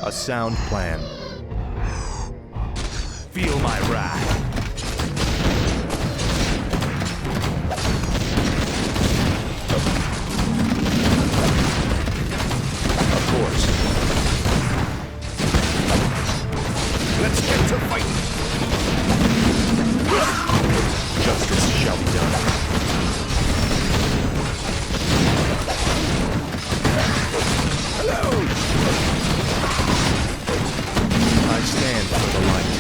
A sound plan. Feel my wrath. Of course. Let's get to fighting. Justice shall be done. Hello! I stand for the light.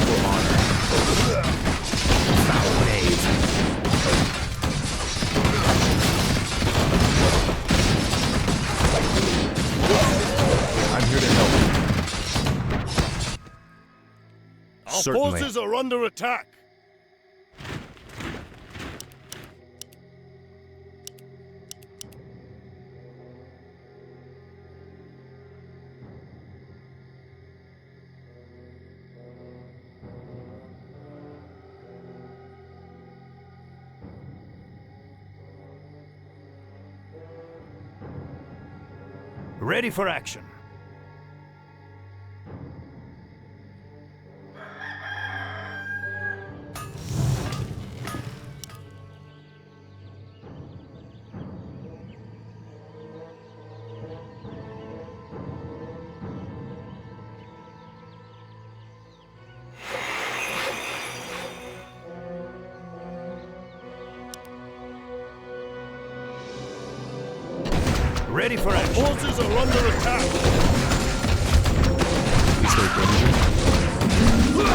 For honor. Foul knave. I'm here to help. Our Certainly. forces are under attack. Ready for action. Ready for action. Forces are under attack. Is there danger? For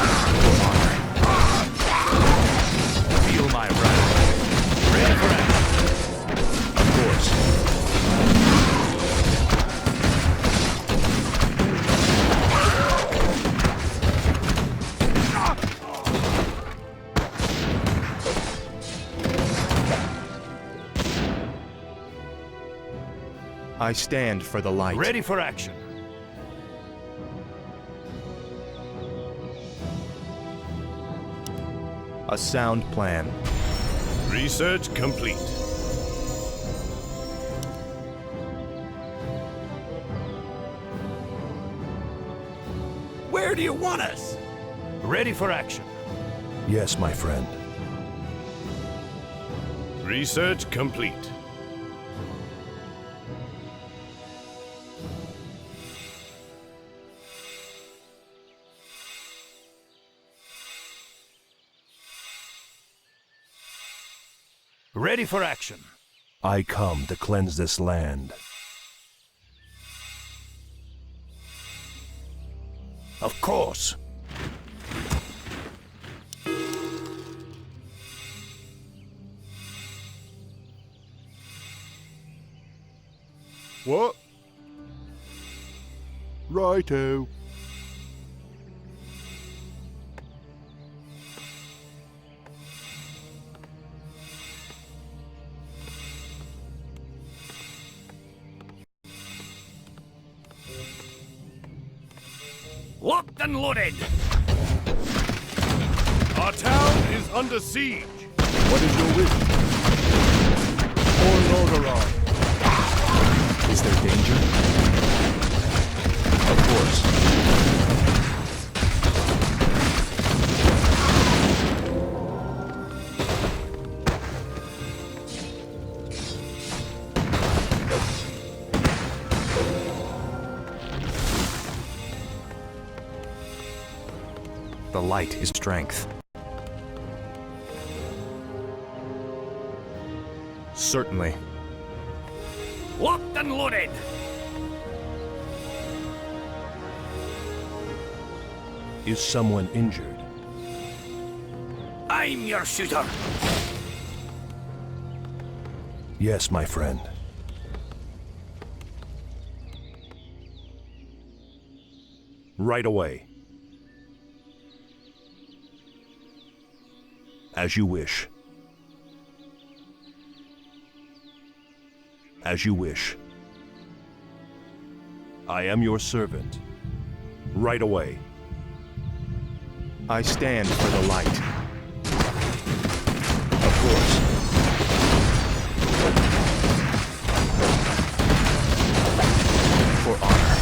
honor. Feel my wrath. Ready for action. Of course. I stand for the light. Ready for action. A sound plan. Research complete. Where do you want us? Ready for action. Yes, my friend. Research complete. Ready for action. I come to cleanse this land. Of course. What? Righto. Locked and loaded. Our town is under siege. What is your wish? Or Lordaeron. Is there danger? Of course. The light is strength. Certainly. Locked and loaded. Is someone injured? I'm your shooter. Yes, my friend. Right away. As you wish. As you wish. I am your servant. Right away. I stand for the light. course. For honor.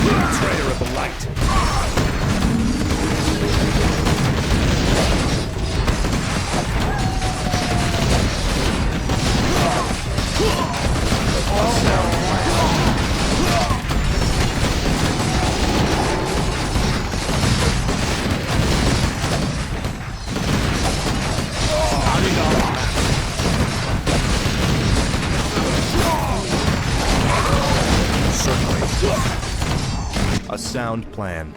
Betrayer of the light. A sound plan.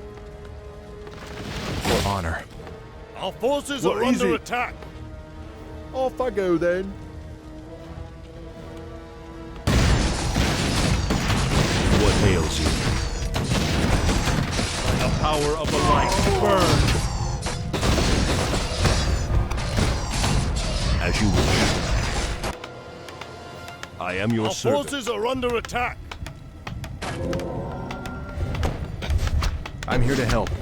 For honor. Our forces Well, are under easy. attack. Off I go then. What ails you? The power of the light burns. As you wish. I am your Our servant. forces are under attack. I'm here to help. Of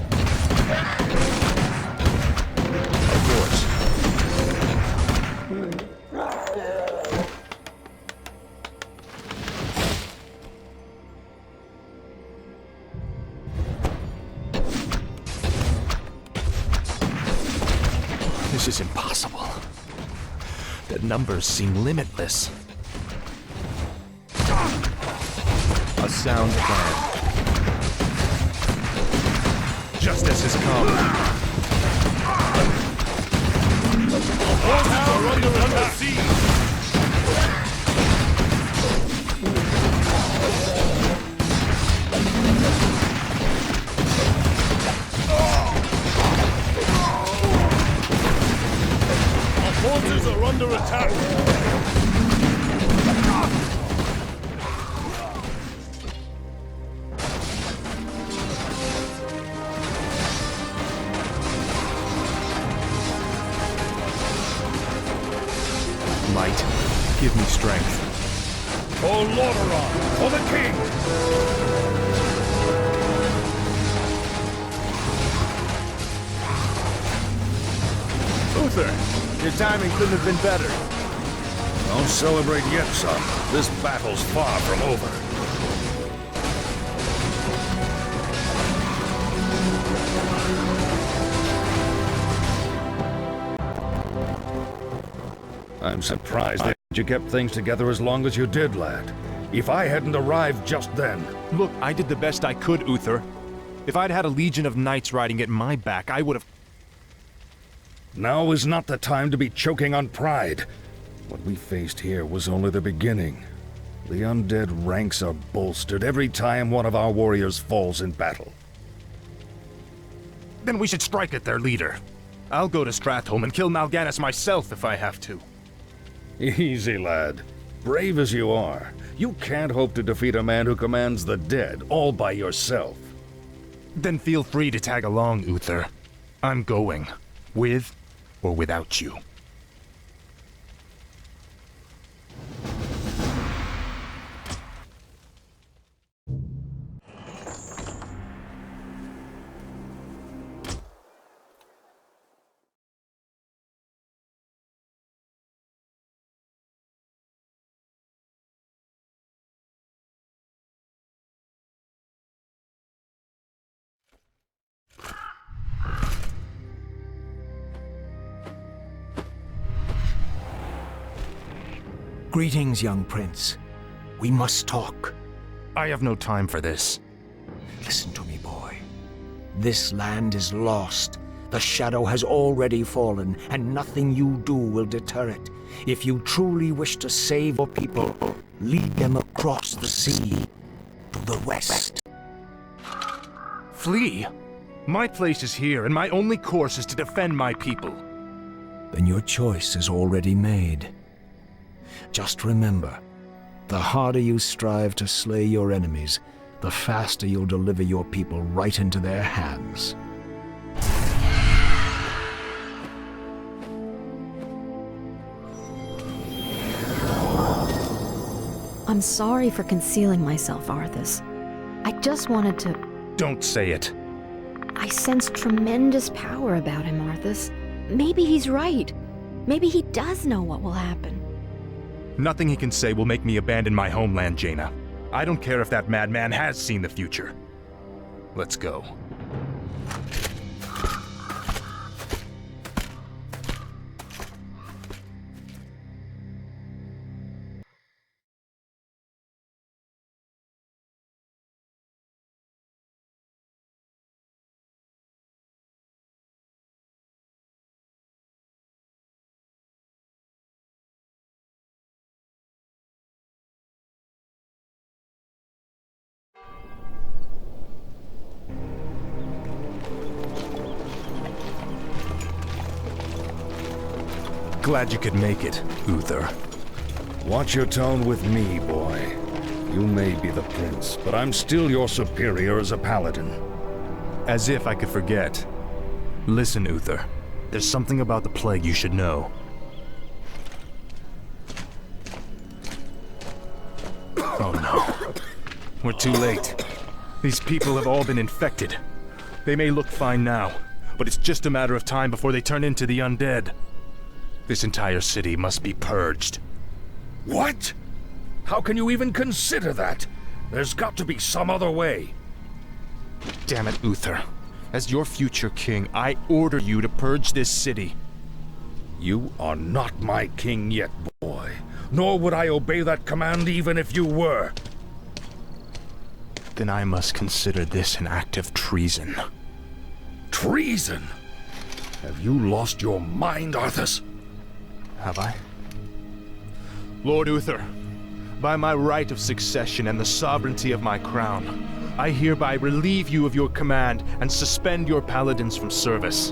course. This is impossible. The numbers seem limitless. A sound plan. Justice has come. Forces are under siege. Our forces are under attack. Light, give me strength. For Lordaeron, for the king. Uther, your timing couldn't have been better. Don't celebrate yet, son. This battle's far from over. I'm surprised that you kept things together as long as you did, lad. If I hadn't arrived just then... Look, I did the best I could, Uther. If I'd had a legion of knights riding at my back, I would have... Now is not the time to be choking on pride. What we faced here was only the beginning. The undead ranks are bolstered every time one of our warriors falls in battle. Then we should strike at their leader. I'll go to Stratholme and kill Mal'Ganis myself if I have to. Easy, lad. Brave as you are, you can't hope to defeat a man who commands the dead all by yourself. Then feel free to tag along, Uther. I'm going. With or without you. Greetings, young prince. We must talk. I have no time for this. Listen to me, boy. This land is lost. The shadow has already fallen, and nothing you do will deter it. If you truly wish to save your people, lead them across the sea to the west. Flee? My place is here, and my only course is to defend my people. Then your choice is already made. Just remember, the harder you strive to slay your enemies, the faster you'll deliver your people right into their hands. sorry for concealing myself, Arthas. I just wanted to... Don't say it. I sense tremendous power about him, Arthas. Maybe he's right. Maybe he does know what will happen. Nothing he can say will make me abandon my homeland, Jaina. I don't care if that madman has seen the future. Let's go. Glad you could make it, Uther. Watch your tone with me, boy. You may be the prince, but I'm still your superior as a paladin. As if I could forget. Listen, Uther. There's something about the plague you should know. Oh no. We're too late. These people have all been infected. They may look fine now, but it's just a matter of time before they turn into the undead. This entire city must be purged. What? How can you even consider that? There's got to be some other way. Damn it, Uther. As your future king, I order you to purge this city. You are not my king yet, boy. Nor would I obey that command even if you were. Then I must consider this an act of treason. Treason? Have you lost your mind, Arthas? Have I? Lord Uther, by my right of succession and the sovereignty of my crown, I hereby relieve you of your command and suspend your paladins from service.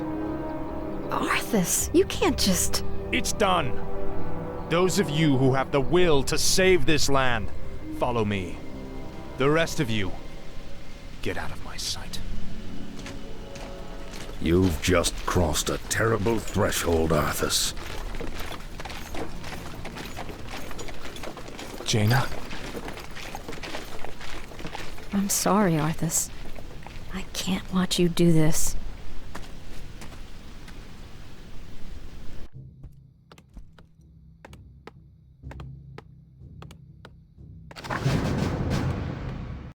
Arthas, you can't just... It's done! Those of you who have the will to save this land, follow me. The rest of you, get out of my sight. You've just crossed a terrible threshold, Arthas. Jaina? I'm sorry, Arthas. I can't watch you do this.